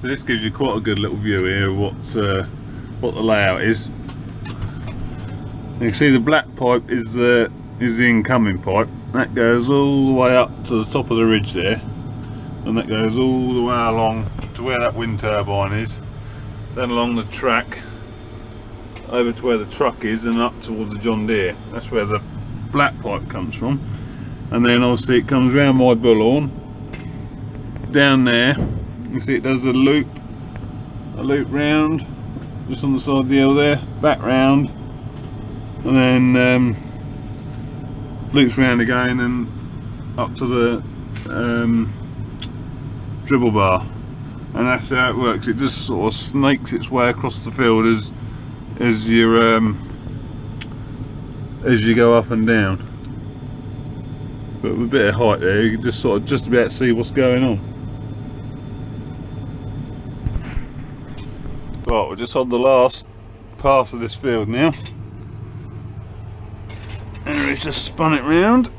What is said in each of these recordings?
So this gives you quite a good little view here of what the layout is. You can see the black pipe is the incoming pipe. That goes all the way up to the top of the ridge there, and that goes all the way along to where that wind turbine is, then along the track over to where the truck is and up towards the John Deere. That's where the black pipe comes from. And then obviously it comes round my bullhorn down there. You see it does a loop round just on the side of the hill there, back round, and then loops round again and up to the dribble bar. And that's how it works. It just sort of snakes its way across the field as you go up and down. But with a bit of height there, you can just sort of just about see what's going on. Right, we're just on the last pass of this field now. And it's just spun it round.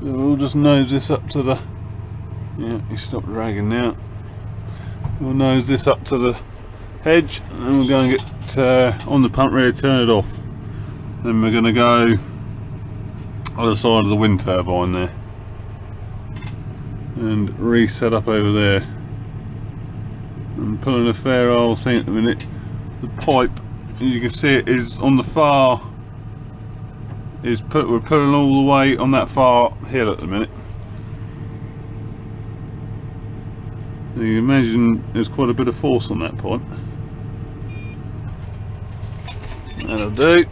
So we'll just nose this up to the... Yeah, you stopped dragging now. We'll nose this up to the hedge, and then we'll go and get on the pump ready to turn it off. Then we're going to go other side of the wind turbine there and reset up over there. I'm pulling a fair old thing at the minute. The pipe, as you can see, it is on the far. We're pulling all the way on that far hill at the minute. So you can imagine there's quite a bit of force on that pipe. That'll do.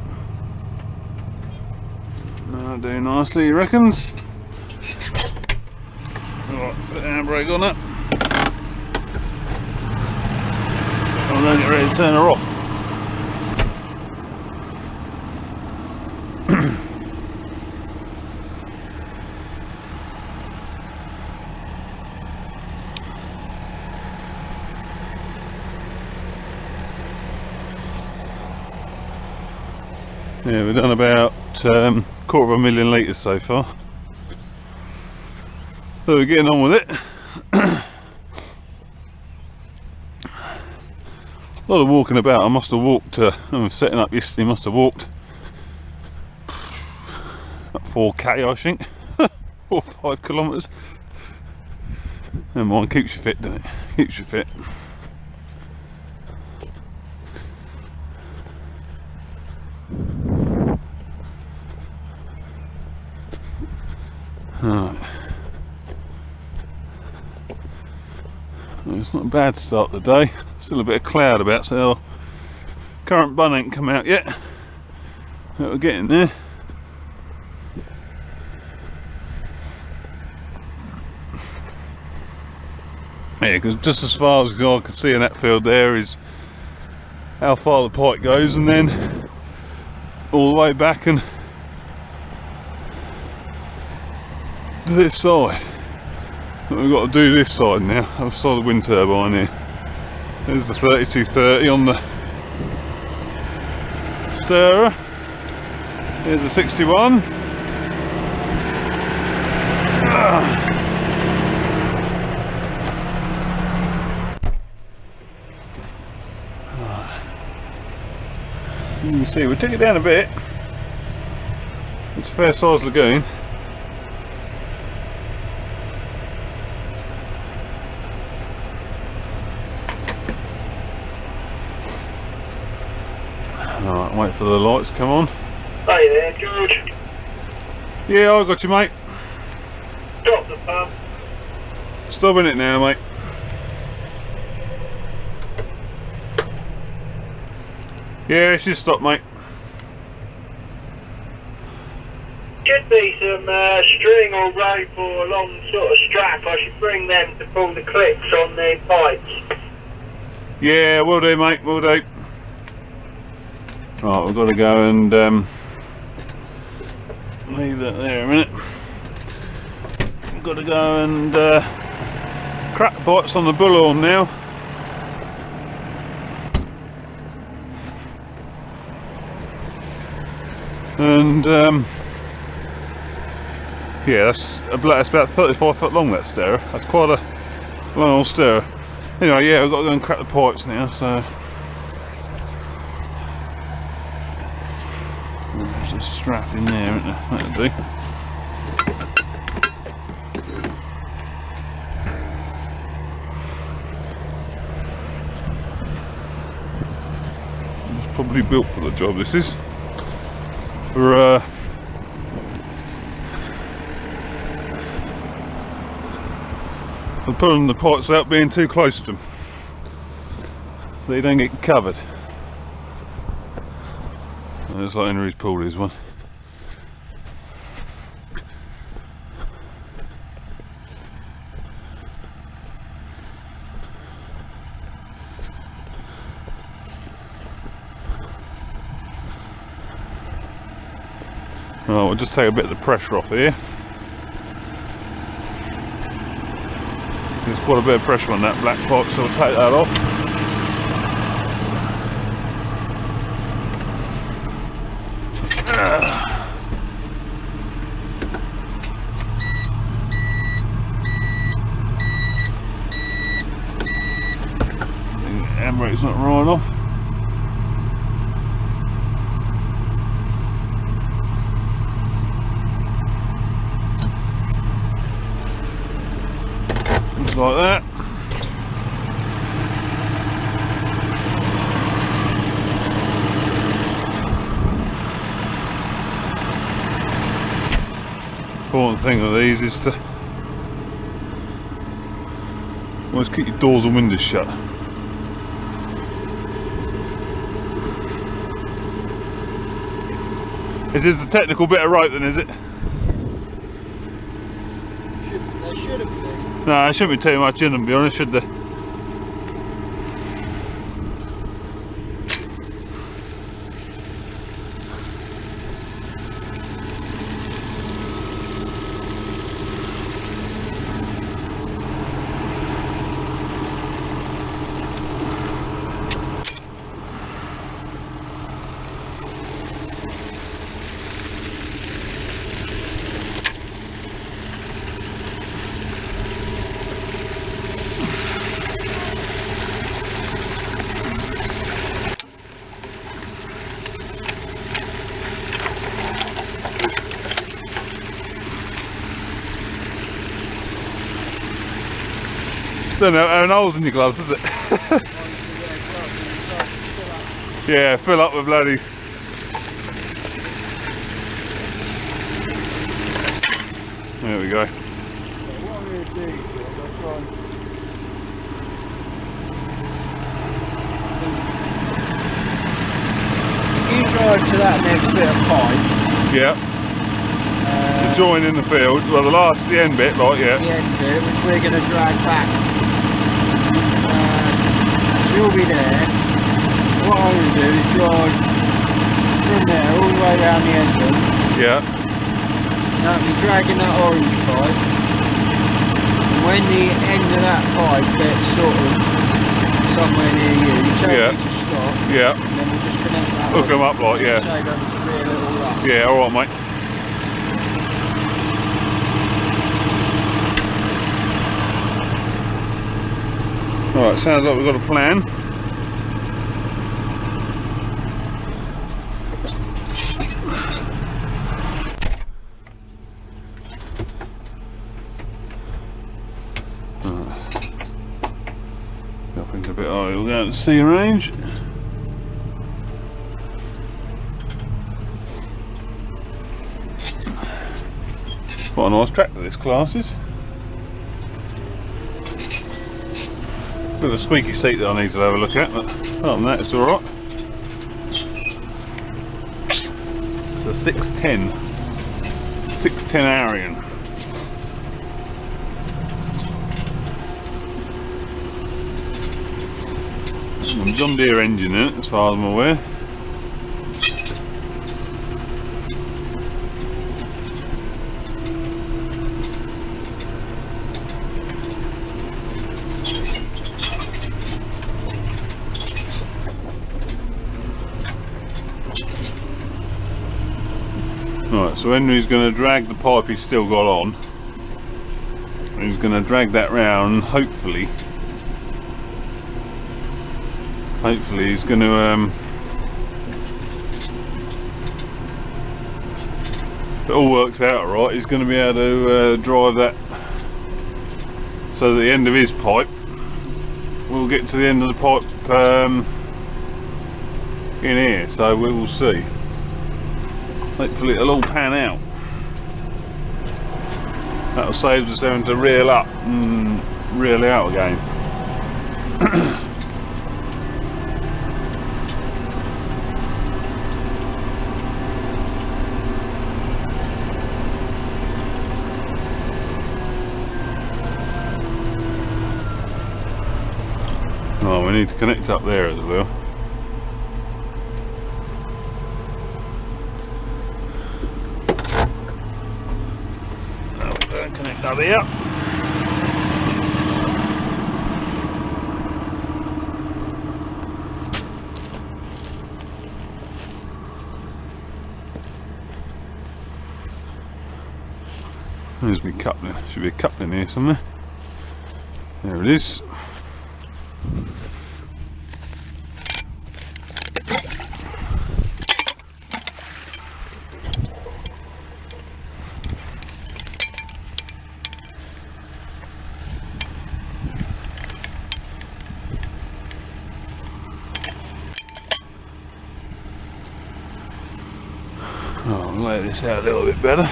That'll do nicely, he reckons. Right, put the handbrake on it. And then get ready to turn her off. Yeah, we've done about 250,000 litres so far. So we're getting on with it. A lot of walking about. I must have walked, I was setting up yesterday, must have walked about 4k I think, 4 or 5 kilometres. Never mind, keeps you fit, doesn't it? Keeps you fit. Right. Well, it's not a bad start today. Still a bit of cloud about, so the current bun ain't come out yet. But we're getting there. Yeah, because just as far as I can see in that field there is how far the pipe goes, and then all the way back and to this side. But we've got to do this side now, other side of the wind turbine here. There's the 3230 on the stirrer. Here's the 61. You can see we took it down a bit. It's a fair sized lagoon. Alright, wait for the lights to come on. Hey there, George. Yeah, I got you, mate. Stop the pump. Stopping it now, mate. Yeah, she's stopped, mate. Should be some string or rope or a long sort of strap. I should bring them to pull the clips on the pipes. Yeah, will do, mate, will do. Right, we've got to go and leave that there a minute. We've got to go and crack the pipes on the bullhorn now. And yeah, that's about 35 foot long, that stirrer. That's quite a long old stirrer. Anyway, yeah, I've got to go and crack the pipes now, so there's a strap in there, isn't there? That'll do. It's probably built for the job, this is. For pulling the pipes without being too close to them, so you don't get covered. Looks like Henry's pulled his one. Right, we'll just take a bit of the pressure off here. There's quite a bit of pressure on that black pipe, so we'll take that off. The handbrake's not right off. Like that. Important thing with these is to always keep your doors and windows shut. Is this the technical bit of rope then, is it? There shouldn't be. No, there shouldn't be too much in them, to be honest, should there? Don't know, having holes in your gloves, is it? Yeah, fill up with bloody. There we go. What I'm going to do is I'll try and... If you drive to that next bit of pipe... Yeah. The join in the field, well the end bit, right, yeah. The end bit, which we're going to drag back. She'll be there. What I'm going to do is drive from there all the way around the engine. Yeah. Now I'll be dragging that orange pipe. And when the end of that pipe gets sort of somewhere near you, you tell me to stop. Yeah. And then we'll just connect that. Hook them up like, yeah. Save them to be a little rough. Yeah, alright mate. Alright, sounds like we've got a plan. Up into a bit higher, we'll go out to C range. Quite a nice tractor this class is. Bit of a squeaky seat that I need to have a look at, but other than that it's alright. It's a 610 Arian. A John Deere engine in it as far as I'm aware. Right, so Henry's going to drag the pipe he's still got on. He's going to drag that round, hopefully hopefully he's going to if it all works out right, he's going to be able to drive that so that the end of his pipe we'll get to the end of the pipe in here, so we will see. Hopefully it'll all pan out. That'll save us having to reel up and reel out again. Oh, we need to connect up there as well. Connect up here. There's my coupling. Should be a coupling here somewhere. There it is. Oh, I'll lay this out a little bit better.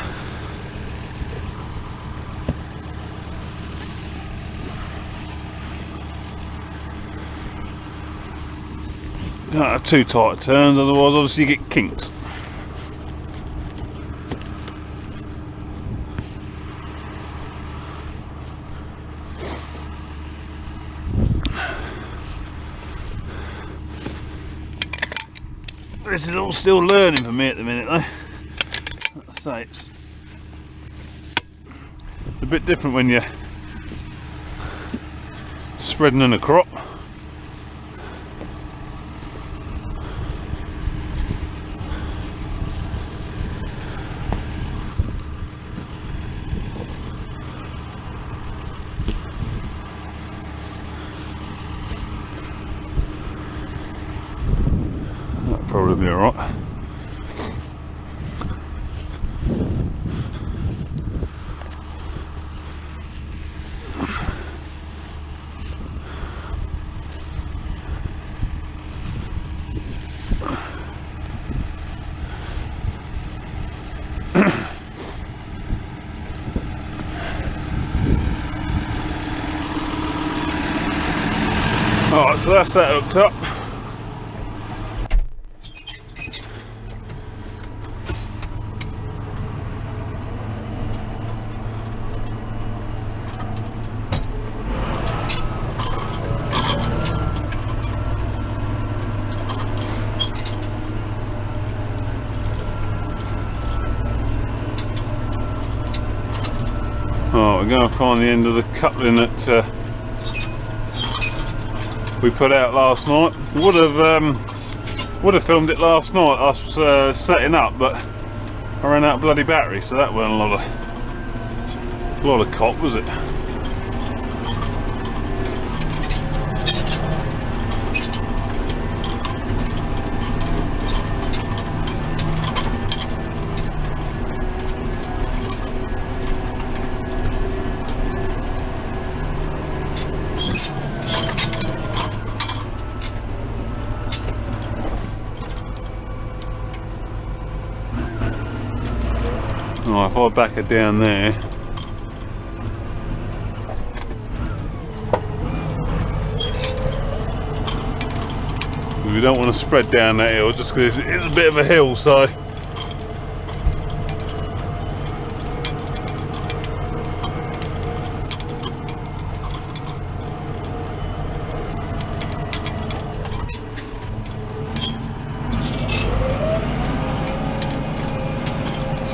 Don't have too tight turns, otherwise obviously you get kinks. This is all still learning for me at the minute though. Like I say, it's a bit different when you're spreading in a crop. That'll probably be alright. Alright, so that's that hooked up. Alright, we're going to find the end of the coupling that we put out last night. Would have filmed it last night, us setting up, but I ran out of bloody battery, so that weren't a lot of cop, was it? Oh, if I back it down there, we don't want to spread down that hill just because it's a bit of a hill, so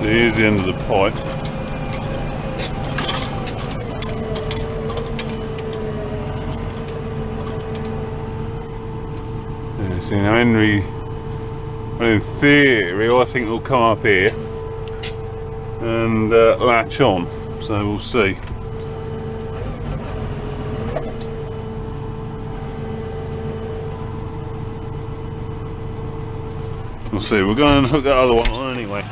here's the end of the pipe. Yeah, so now in theory I think it'll come up here and latch on, so we'll see. We'll see. We're going to hook that other one on anyway.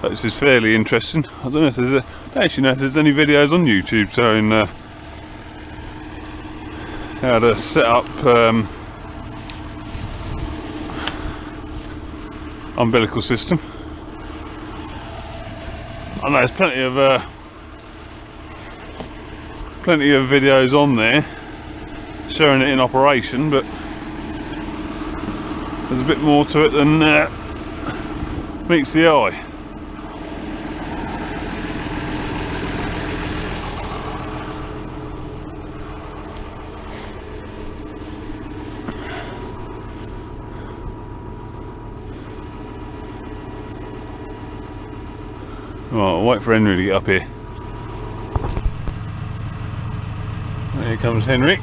This is fairly interesting. I don't know if there's I don't actually know if there's any videos on YouTube showing how to set up umbilical system. I know there's plenty of videos on there showing it in operation, but there's a bit more to it than meets the eye. Right, I'll wait for Henry to get up here. Here comes Henry.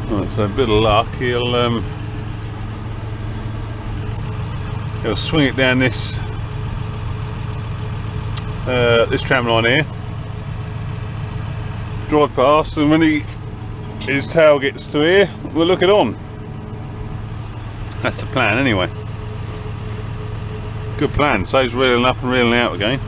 Right, so a bit of luck, he'll swing it down this this tram line here, drive past, and when his tail gets to here, we'll look it on. That's the plan anyway. Good plan, saves reeling up and reeling out again.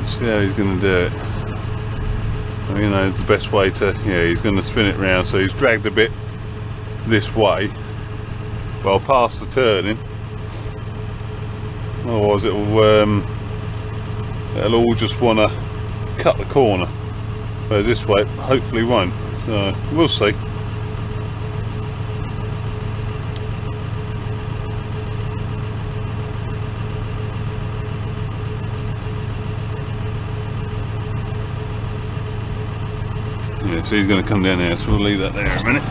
See how he's going to do it. You know, it's the best way to, yeah, he's going to spin it round, so he's dragged a bit this way, well past the turning, otherwise it'll all just want to cut the corner, but this way hopefully won't, so we'll see. Yeah, so he's going to come down there, so we'll leave that there a minute.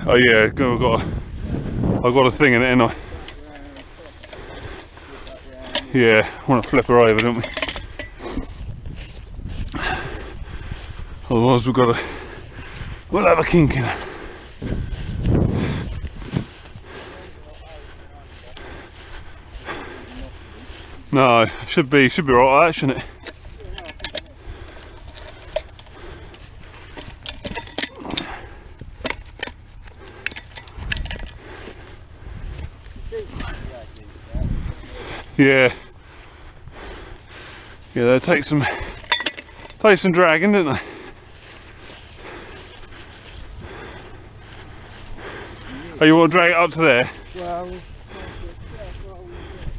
Oh yeah, I've got a thing in it, ain't I? Yeah, want to flip her over, don't we? Otherwise we'll have a kink in it. No, should be right like that, shouldn't it? Yeah. Yeah, they take some dragging, didn't they? Oh, you want to drag it up to there? Well,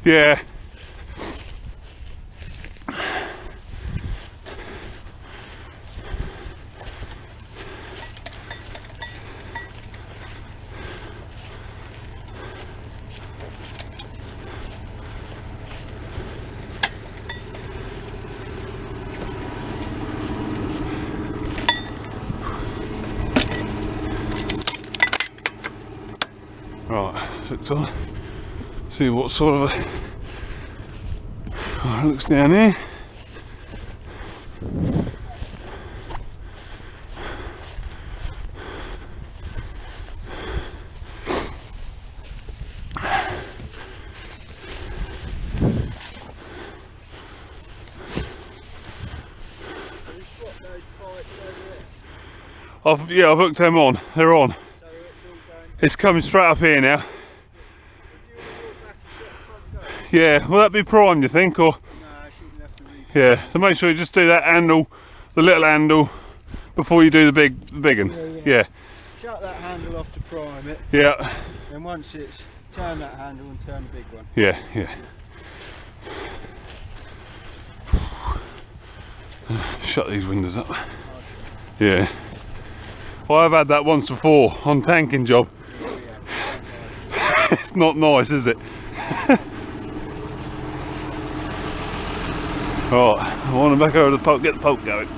yeah. Right, so it's on. See what sort of a. Oh, it looks down here. I've hooked them on. They're on. It's coming straight up here now. Yeah, will that be primed, you think, or? No, I shouldn't have to read. Yeah, so make sure you just do that handle, the little handle, before you do the big one. Yeah. Shut that handle off to prime it. Yeah. And once it's turn that handle and turn the big one. Yeah, yeah. Shut these windows up. Yeah. Well, I've had that once before on tanking job. It's not nice, is it? Alright, I want to back over the poke, get the poke going.